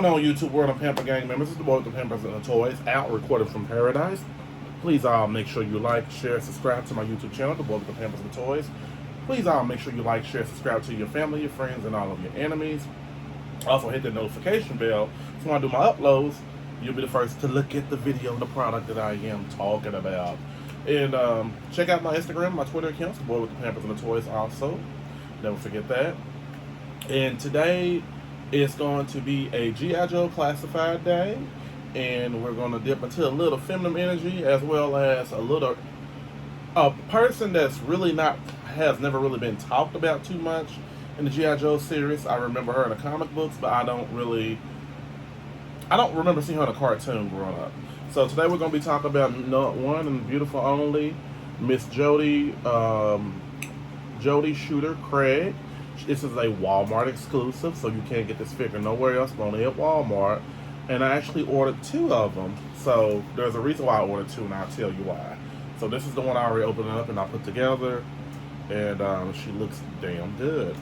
going on, YouTube world and Pamper Gang members? It's the boy with the Pampers and the Toys, out recorded from paradise. Please all make sure you like, share, subscribe to my YouTube channel, the boy with the Pampers and the Toys. Please all make sure you like, share, subscribe to your family, your friends, and all of your enemies. Also hit the notification bell so when I do my uploads, you'll be the first to look at the video and the product that I am talking about. And check out my Instagram, my Twitter accounts, the boy with the Pampers and the Toys also. Never forget that. And today is going to be a G.I. Joe Classified Day, and we're going to dip into a little feminine energy as well as a person that's really has never really been talked about too much in the G.I. Joe series. I remember her in the comic books, but I don't remember seeing her in a cartoon growing up. So today we're going to be talking about one and beautiful only, Miss Jodie, Jodie Shooter Craig. This is a Walmart exclusive, so you can't get this figure nowhere else but only at Walmart. And I actually ordered 2 of them, so there's a reason why I ordered 2, and I'll tell you why. So this is the one I already opened up and I put together, and she looks damn good.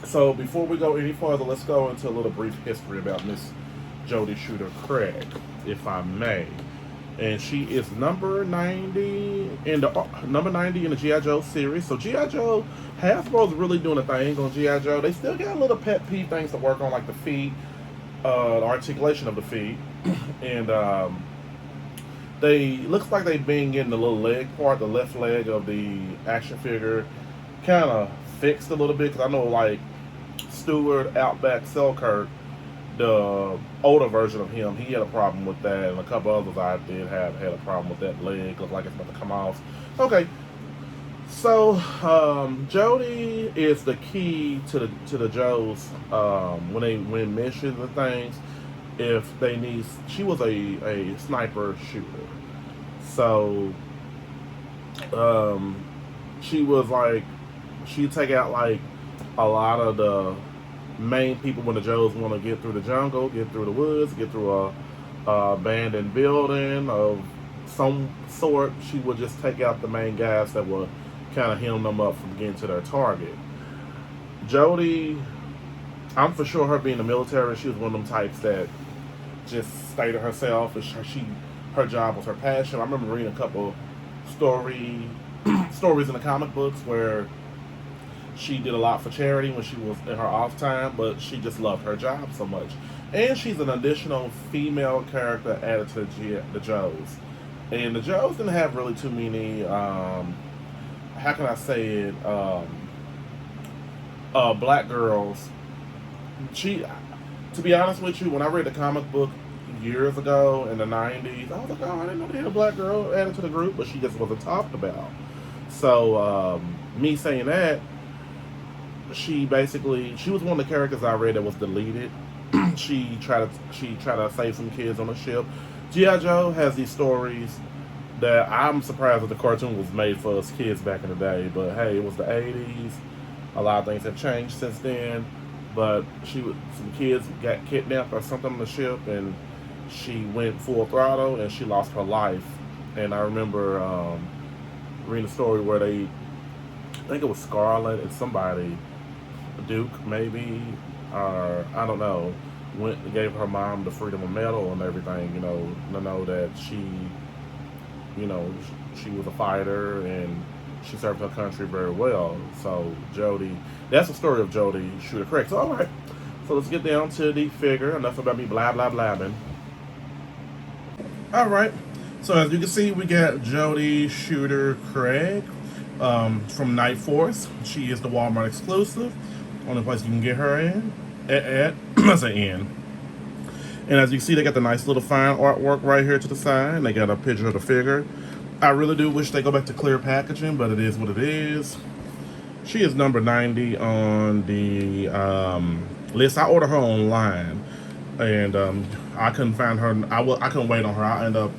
So before we go any further, let's go into a little brief history about Miss Jodie Shooter Craig, if I may. And she is number 90 in the G.I. Joe series. So G.I. Joe, Hasbro's really doing a thing on G.I. Joe. They still got a little pet peeve things to work on, like the feet, the articulation of the feet, and looks like they've been getting the little leg part, the left leg of the action figure, kind of fixed a little bit. Because I know, like Stewart Outback Selkirk, the older version of him, he had a problem with that, and a couple others I did had a problem with that leg. Looked like it's about to come off. Okay, so Jodie is the key to the Joes when they win missions and things. If they need, she was a sniper shooter, so she was like, she'd take out like a lot of the main people when the Joes want to get through the jungle, get through the woods, get through a abandoned building of some sort. She would just take out the main guys that would kind of hem them up from getting to their target. Jodie, I'm for sure her being in the military, she was one of them types that just stayed to herself. Her job was her passion. I remember reading a couple stories in the comic books where she did a lot for charity when she was in her off time, but she just loved her job so much. And she's an additional female character added to the Joes. And the Joes didn't have really too many, how can I say it, black girls. To be honest with you, when I read the comic book years ago in the 90s, I was like, oh, I didn't know they had a black girl added to the group, but she just wasn't talked about. So, me saying that, she was one of the characters I read that was deleted. she tried to save some kids on a ship. G.I. Joe has these stories that I'm surprised that the cartoon was made for us kids back in the day. But hey, it was the 80s. A lot of things have changed since then. But some kids got kidnapped or something on the ship, and she went full throttle and she lost her life. And I remember reading a story where I think it was Scarlett and somebody, Duke maybe, or I don't know, went and gave her mom the Freedom of Medal and everything, to know that she was a fighter and she served her country very well. So Jodie, that's the story of Jodie Shooter Craig. So alright, so let's get down to the figure. Enough about me blah blah blabbing. Alright, so as you can see, we got Jodie Shooter Craig from Night Force. She is the Walmart exclusive. Only place you can get her in. That's an in. And as you can see, they got the nice little fine artwork right here to the side. They got a picture of the figure. I really do wish they go back to clear packaging, but it is what it is. She is number 90 on the list. I ordered her online, and I couldn't find her. I couldn't wait on her. I ended up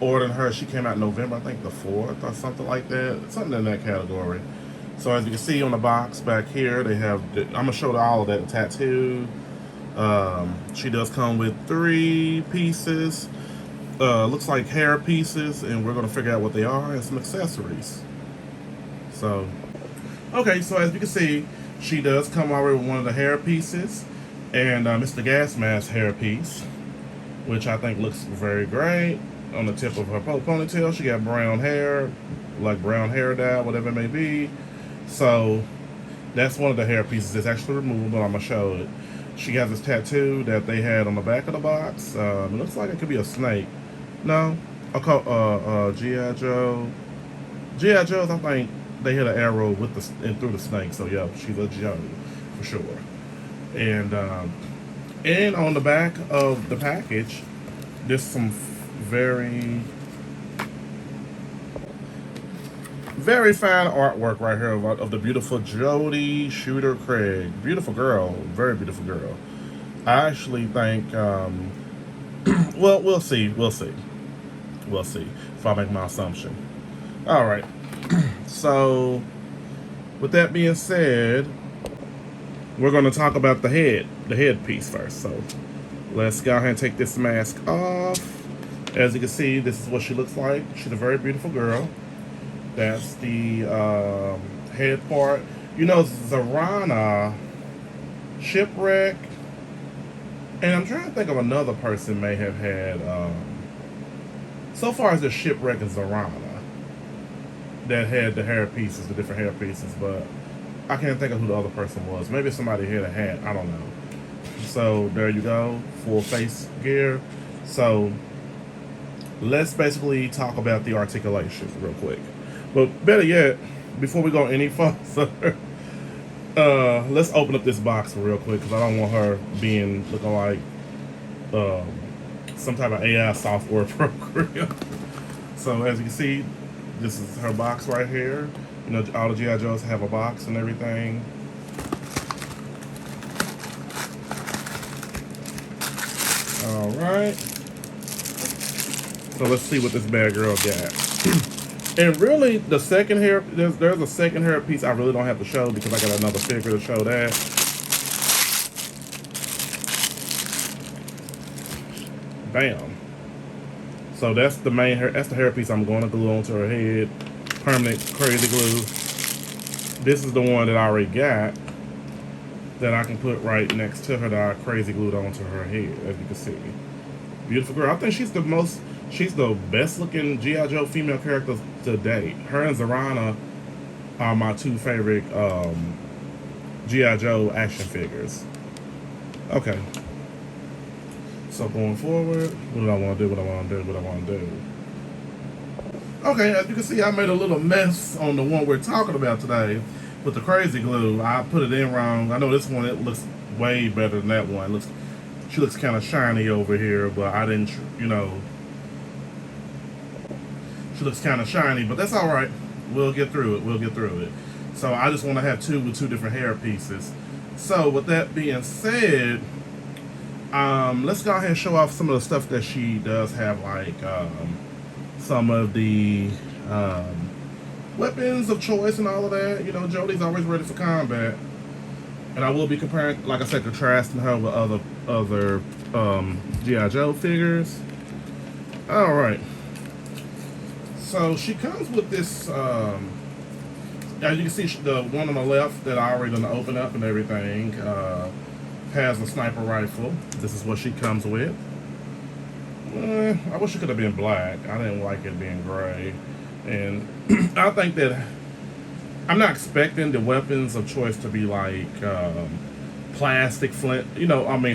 ordering her. She came out in November, I think the 4th or something like that. Something in that category. So as you can see on the box back here, they have, I'm going to show all of that tattoo. She does come with 3 pieces. Looks like hair pieces, and we're going to figure out what they are, and some accessories. So, okay, so as you can see, she does come already with one of the hair pieces. And it's the gas mask hairpiece, which I think looks very great. On the tip of her ponytail, she got brown hair, like brown hair dye, whatever it may be. So that's one of the hair pieces that's actually removable. I'm gonna show it. She has this tattoo that they had on the back of the box. It looks like it could be a snake. No, GI Joe. GI Joe's. I think they hit an arrow with the and through the snake. So yeah, she's a Jodie for sure. And on the back of the package, there's some very very fine artwork right here of the beautiful Jodie Shooter Craig. Beautiful girl, very beautiful girl. I actually think, well, we'll see if I make my assumption. All right. So, with that being said, we're going to talk about the headpiece first. So, let's go ahead and take this mask off. As you can see, this is what she looks like. She's a very beautiful girl. That's the head part. You know, Zarana, Shipwreck, and I'm trying to think of another person may have had. So far as the Shipwreck and Zarana that had the hair pieces, the different hair pieces, but I can't think of who the other person was. Maybe somebody had a hat. I don't know. So there you go, full face gear. So let's basically talk about the articulation real quick. But better yet, before we go any further, let's open up this box real quick because I don't want her looking like some type of AI software program. So as you can see, this is her box right here. You know, all the GI Joes have a box and everything. All right. So let's see what this bad girl got. And really, the second hair, there's a second hair piece I really don't have to show because I got another figure to show that. Bam. So that's the main hair, that's the hair piece I'm going to glue onto her head. Permanent crazy glue. This is the one that I already got that I can put right next to her that I crazy glued onto her head, as you can see. Beautiful girl. I think she's the best looking G.I. Joe female character to date. Her and Zarana are my two favorite G.I. Joe action figures. Okay. So going forward, what do I want to do? Okay, as you can see, I made a little mess on the one we're talking about today with the crazy glue. I put it in wrong. I know this one, it looks way better than that one. She looks kind of shiny over here, but I didn't, she looks kind of shiny, but that's all right. We'll get through it. So I just want to have two different hair pieces. So with that being said, let's go ahead and show off some of the stuff that she does have, like some of the weapons of choice and all of that. You know, Jodie's always ready for combat. And I will be comparing, like I said, contrasting her with other G.I. Joe figures. All right. So she comes with this, as you can see, the one on the left that I already done open up and everything, has a sniper rifle. This is what she comes with. I wish it could have been black. I didn't like it being gray. And I think that I'm not expecting the weapons of choice to be like plastic flint,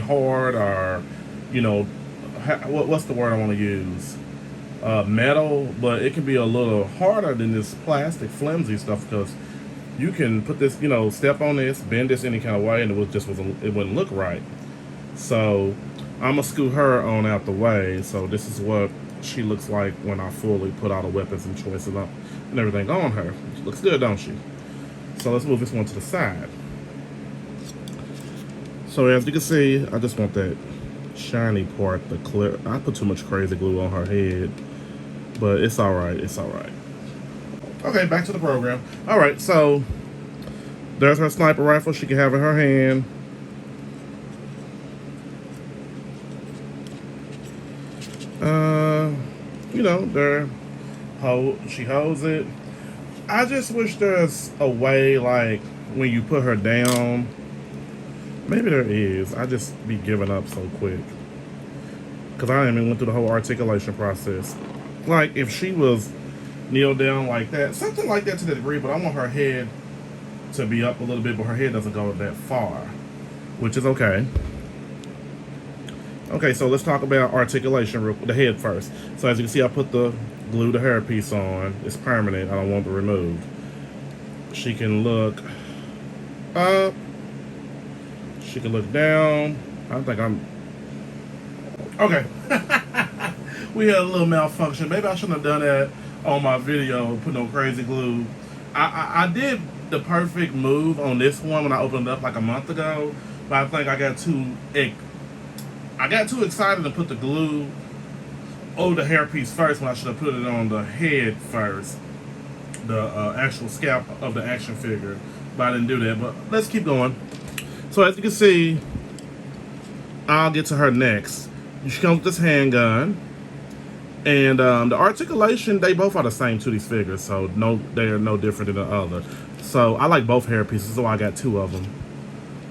hard, or, what's the word I want to use? Metal, but it can be a little harder than this plastic flimsy stuff because you can put this, step on this, bend this any kind of way, and it wouldn't look right. So I'm gonna scoot her on out the way. So this is what she looks like when I fully put all the weapons and choices up and everything on her. She looks good, don't she? So let's move this one to the side. So as you can see, I just want that shiny part to clear. I put too much crazy glue on her head, but it's all right. Okay, back to the program. All right, so there's her sniper rifle. She can have in her hand. She holds it. I just wish there's a way, like when you put her down, Maybe there is. I just be giving up so quick. Because I even went through the whole articulation process. Like, if she was kneel down like that, something like that to the degree, but I want her head to be up a little bit, but her head doesn't go that far, which is okay. Okay, so let's talk about articulation, the head first. So as you can see, I put the glue the hairpiece on. It's permanent. I don't want it removed. She can look up. She can look down. I think I'm... Okay. We had a little malfunction. Maybe I shouldn't have done that on my video, put no crazy glue. I did the perfect move on this one when I opened it up like a month ago, but I think I got too excited to put the glue over the hairpiece first when I should have put it on the head first, the actual scalp of the action figure, but I didn't do that. But let's keep going. So as you can see, I'll get to her next. She comes with this handgun. And the articulation, they both are the same to these figures, so no, they are no different than the other. So I like both hair pieces, so I got two of them.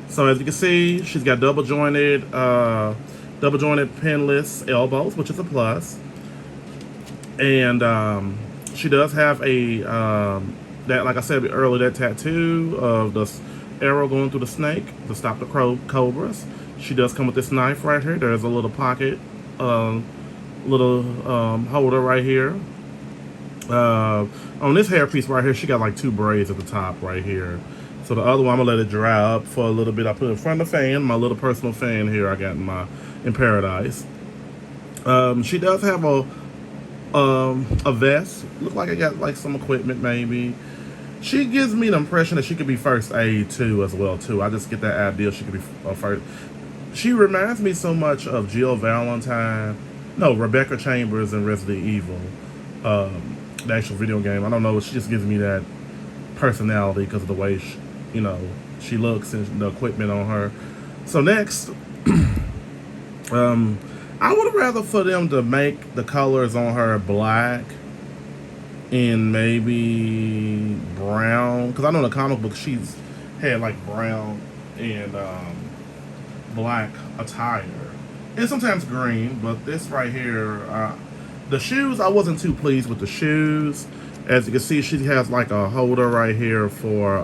So as you can see, she's got double jointed pinless elbows, which is a plus. And she does have a that, like I said earlier, that tattoo of the arrow going through the snake to stop the cobras. She does come with this knife right here. There's a little pocket. Little holder right here. On this hairpiece right here, she got like two braids at the top right here. So the other one, I'm gonna let it dry up for a little bit. I put it in front of the fan, my little personal fan here I got in Paradise. She does have a vest. Look like I got like some equipment maybe. She gives me the impression that she could be first aid too as well too. I just get that idea she could be first. She reminds me so much of Jill Valentine. No, Rebecca Chambers in Resident Evil, the actual video game. I don't know. She just gives me that personality because of the way she looks and the equipment on her. So next, I would rather for them to make the colors on her black and maybe brown, because I know in the comic book she's had like brown and black attire. And sometimes green, but this right here, the shoes, I wasn't too pleased with the shoes. As you can see, she has like a holder right here for,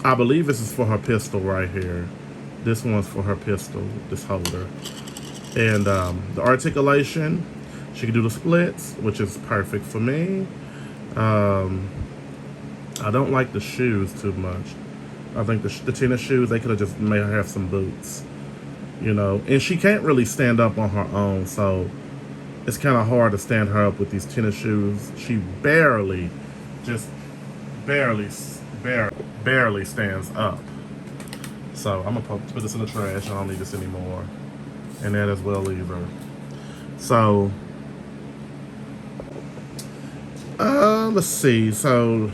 I believe this is for her pistol right here. This one's for her pistol, this holder. And the articulation, she can do the splits, which is perfect for me. I don't like the shoes too much. I think the tennis shoes, they could have just made her have some boots. And she can't really stand up on her own, so it's kind of hard to stand her up with these tennis shoes. She barely stands up. So I'm gonna put this in the trash. I don't need this anymore, and that as well either. So let's see. So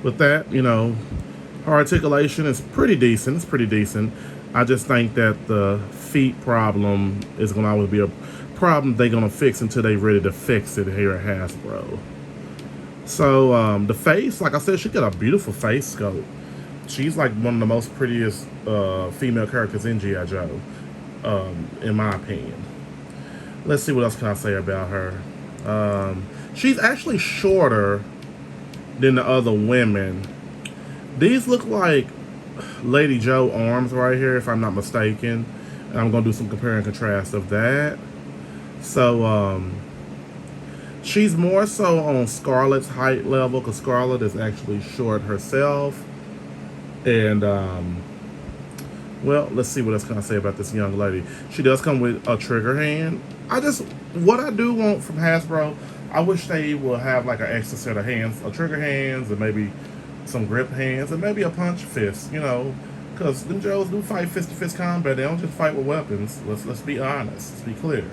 with that, her articulation is pretty decent. It's pretty decent. I just think that the feet problem is going to always be a problem they're going to fix until they're ready to fix it here at Hasbro. So the face, like I said, she got a beautiful face sculpt. She's like one of the most prettiest female characters in G.I. Joe, in my opinion. Let's see what else can I say about her. She's actually shorter than the other women. These look like Lady Joe arms right here, if I'm not mistaken. And I'm going to do some compare and contrast of that. So, she's more so on Scarlett's height level, because Scarlett is actually short herself. And, well, let's see what else can I say about this young lady. She does come with a trigger hand. What I do want from Hasbro, I wish they will have like an extra set of hands, trigger hands, and maybe some grip hands, and maybe a punch fist, because them Joes do fight fist-to-fist combat. They don't just fight with weapons. Let's be honest. Let's be clear.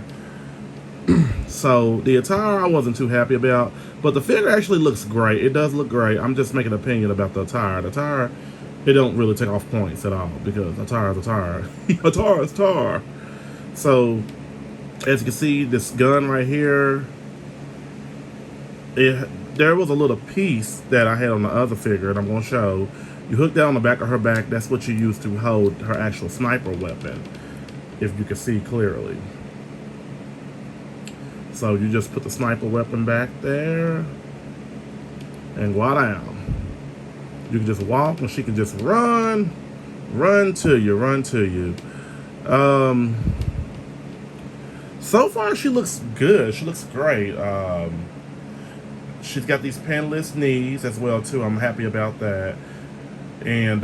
So the attire I wasn't too happy about, but the figure actually looks great. It does look great. I'm just making an opinion about the attire. The attire, it don't really take off points at all, because attire is attire. Attire is attire. So as you can see, this gun right here, there was a little piece that I had on the other figure, and I'm going to show. You hook that on the back of her back. That's what you use to hold her actual sniper weapon, if you can see clearly. So you just put the sniper weapon back there, and voila. You can just walk, and she can just run to you. So far, she looks good. She looks great. She's got these panless knees as well too. I'm happy about that. And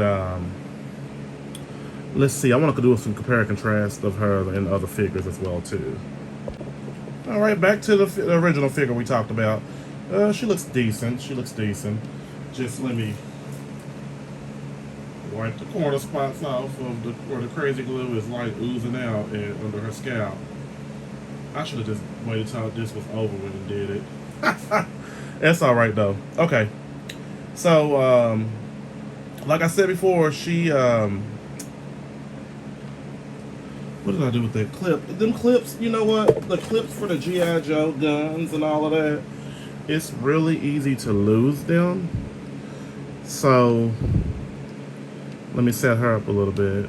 let's see. I want to do some compare and contrast of her and other figures as well too. All right, back to the original figure we talked about. She looks decent. Just let me wipe the corner spots off of where the crazy glue is like oozing out and under her scalp. I should have just waited till this was over with and did it. That's all right though. Okay, so like I said before, she what did I do with that clip? Them clips, you know what? The clips for the G.I. Joe guns and all of that, it's really easy to lose them. So let me set her up a little bit.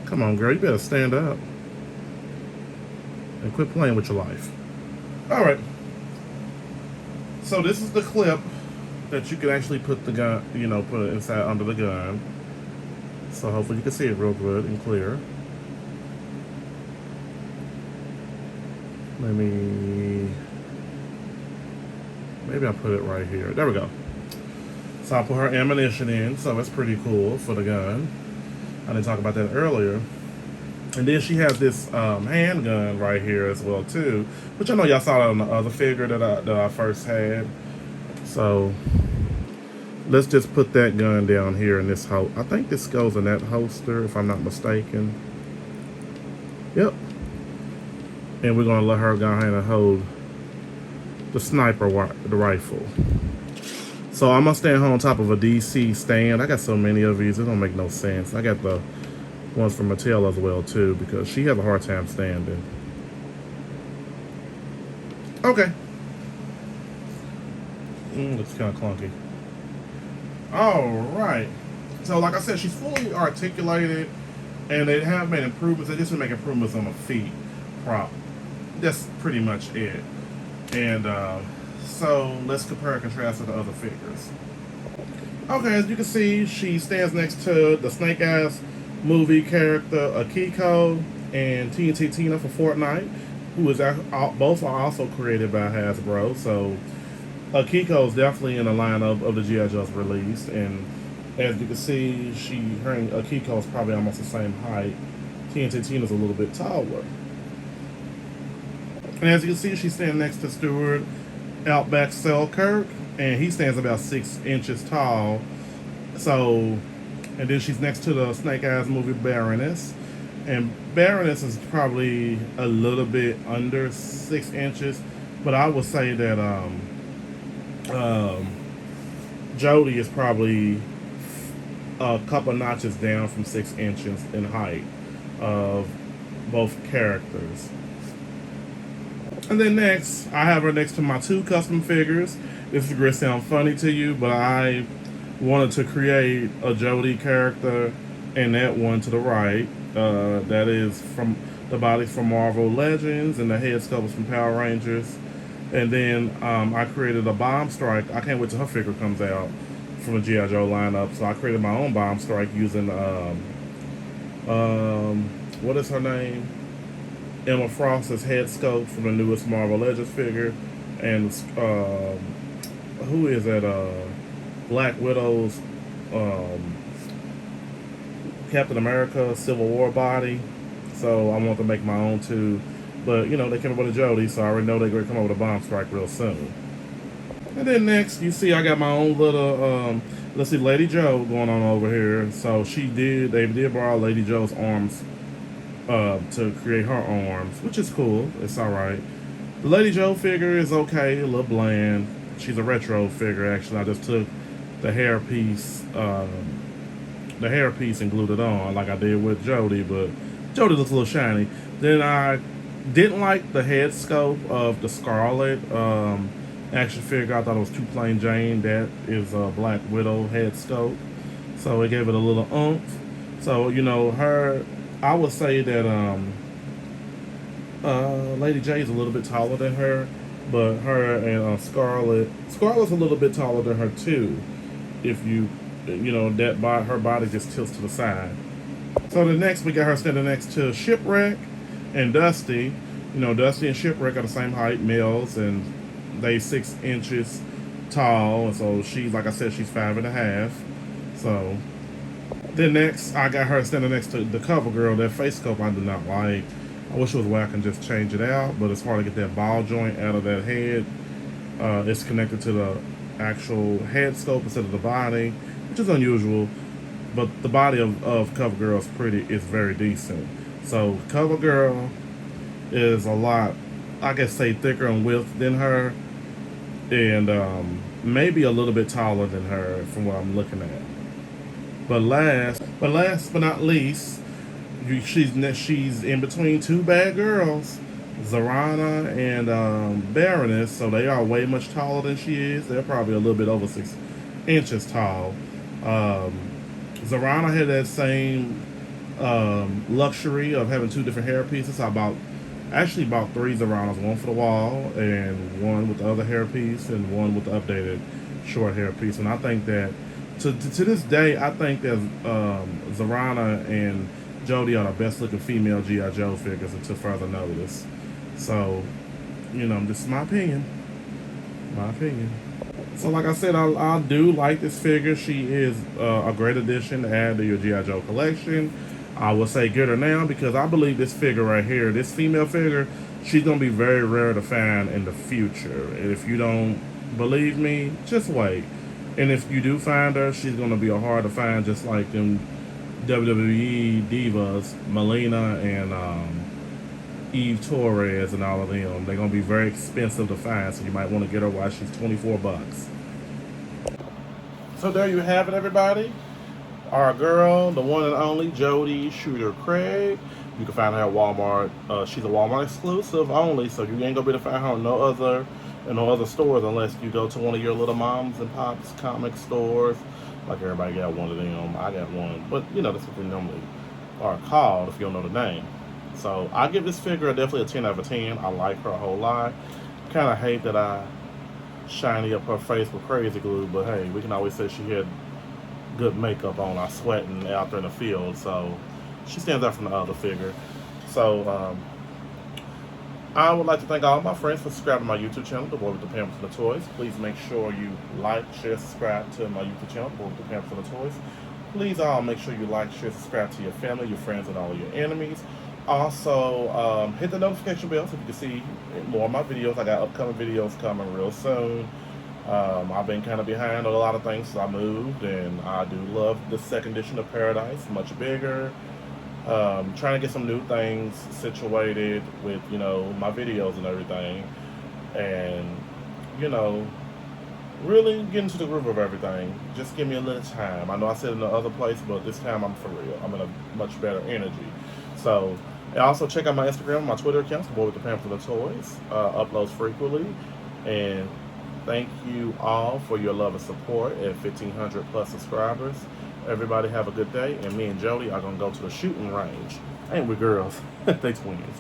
Come on, girl, you better stand up and quit playing with your life. All right. So this is the clip that you can actually put the gun, put it inside under the gun. So hopefully you can see it real good and clear. Maybe I'll put it right here. There we go. So I'll put her ammunition in, so that's pretty cool for the gun. I didn't talk about that earlier. And then she has this handgun right here as well too, which I know y'all saw that on the other figure that I first had. So let's just put that gun down here in this holster. I think this goes in that holster, if I'm not mistaken. Yep. And we're gonna let her go ahead and hold the sniper rifle. So I'm gonna stand on top of a DC stand. I got so many of these, it don't make no sense. I got the ones from Mattel as well too, because she has a hard time standing. Okay. Looks kind of clunky. All right. So like I said, she's fully articulated, and they have made improvements. They just make improvements on the feet prop. That's pretty much it. And so let's compare and contrast with the other figures. Okay, as you can see, she stands next to the Snake Eyes movie character Akiko and TNT Tina for Fortnite, who is both are also created by Hasbro. So Akiko is definitely in the lineup of the G.I. Joe's release, and as you can see, her and Akiko is probably almost the same height. TNT Tina's a little bit taller. And as you can see, she's standing next to Stuart Outback Selkirk, and he stands about 6 inches tall. So, and then she's next to the Snake Eyes movie Baroness, and Baroness is probably a little bit under 6 inches, but I would say that Jodie is probably a couple notches down from 6 inches in height of both characters. And then next, I have her next to my 2 custom figures. This is going to sound funny to you, but I wanted to create a Jodie character, and that one to the right, that is from the bodies from Marvel Legends, and the head sculpts from Power Rangers. And then I created a Bomb Strike. I can't wait till her figure comes out from the G.I. Joe lineup. So I created my own Bomb Strike using, what is her name? Emma Frost's head sculpt from the newest Marvel Legends figure. And who is that? Black Widow's Captain America Civil War body. So I want to make my own too. But, they came up with a Jodie, so I already know they're going to come up with a Bomb Strike real soon. And then next, you see I got my own little, let's see, Lady Joe going on over here. So they did borrow Lady Joe's arms to create her arms, which is cool. It's alright. The Lady Joe figure is okay, a little bland. She's a retro figure, actually. I just took the hair piece and glued it on like I did with Jodie, but Jodie looks a little shiny. Then I didn't like the head sculpt of the Scarlet action figure. I thought it was too plain Jane. That is a Black Widow head sculpt. So it gave it a little oomph. So, you know, I would say that Lady J is a little bit taller than her, but her and Scarlett's a little bit taller than her too. If you know, her body just tilts to the side. So the next we got her standing next to Shipwreck and Dusty. You know, Dusty and Shipwreck are the same height, males, and they 6 inches tall. And so she's, like I said, she's 5.5. So then next I got her standing next to the cover girl. That face sculpt I do not like. I wish it was where I can just change it out, but it's hard to get that ball joint out of that head. It's connected to the actual head sculpt instead of the body, which is unusual. But the body of CoverGirl is very decent. So CoverGirl is a lot, I guess, say thicker in width than her, and maybe a little bit taller than her from what I'm looking at. But last but not least, she's in between two bad girls, Zarana and Baroness. So they are way much taller than she is. They're probably a little bit over 6 inches tall. Zarana had that same luxury of having two different hair pieces. Actually bought three Zaranas, one for the wall and one with the other hair piece and one with the updated short hair piece. And I think that to this day, I think that Zarana and Jodie are the best looking female G.I. Joe figures until further notice. So, you know, this is my opinion. My opinion. So, like I said, I do like this figure. She is a great addition to add to your G.I. Joe collection. I would say get her now because I believe this figure right here, this female figure, she's going to be very rare to find in the future. And if you don't believe me, just wait. And if you do find her, she's going to be hard to find, just like them WWE divas, Melina and Eve Torres and all of them. They're going to be very expensive to find, so you might want to get her while she's $24. So there you have it, everybody. Our girl, the one and only Jodie Shooter Craig. You can find her at Walmart. She's a Walmart exclusive only, so you ain't gonna be able to find her in no other stores unless you go to one of your little moms and pops comic stores. Like everybody got one of them. I got one, but you know that's what they normally are called if you don't know the name. So I give this figure definitely a 10 out of 10. I like her a whole lot. Kind of hate that I shiny up her face with crazy glue, but hey, we can always say she had good makeup on, I sweating out there in the field, so she stands out from the other figure. So I would like to thank all of my friends for subscribing to my YouTube channel, The Boy with the Pampers and the Toys. Please make sure you like, share, subscribe to my YouTube channel, The Boy with the Pampers and the Toys. Please all make sure you like, share, subscribe to your family, your friends, and all of your enemies. Also, hit the notification bell so you can see more of my videos. I got upcoming videos coming real soon. I've been kind of behind on a lot of things since I moved, and I do love the second edition of Paradise, much bigger. Trying to get some new things situated with, you know, my videos and everything, and, you know, really get into the groove of everything. Just give me a little time. I know I said in the other place, but this time I'm for real. I'm in a much better energy. So, and also check out my Instagram, my Twitter accounts, The Boy with the Pamphlet of Toys. Uploads frequently, and thank you all for your love and support at 1,500 plus subscribers. Everybody have a good day, and me and Jodie are going to go to the shooting range. Ain't we girls? They twins.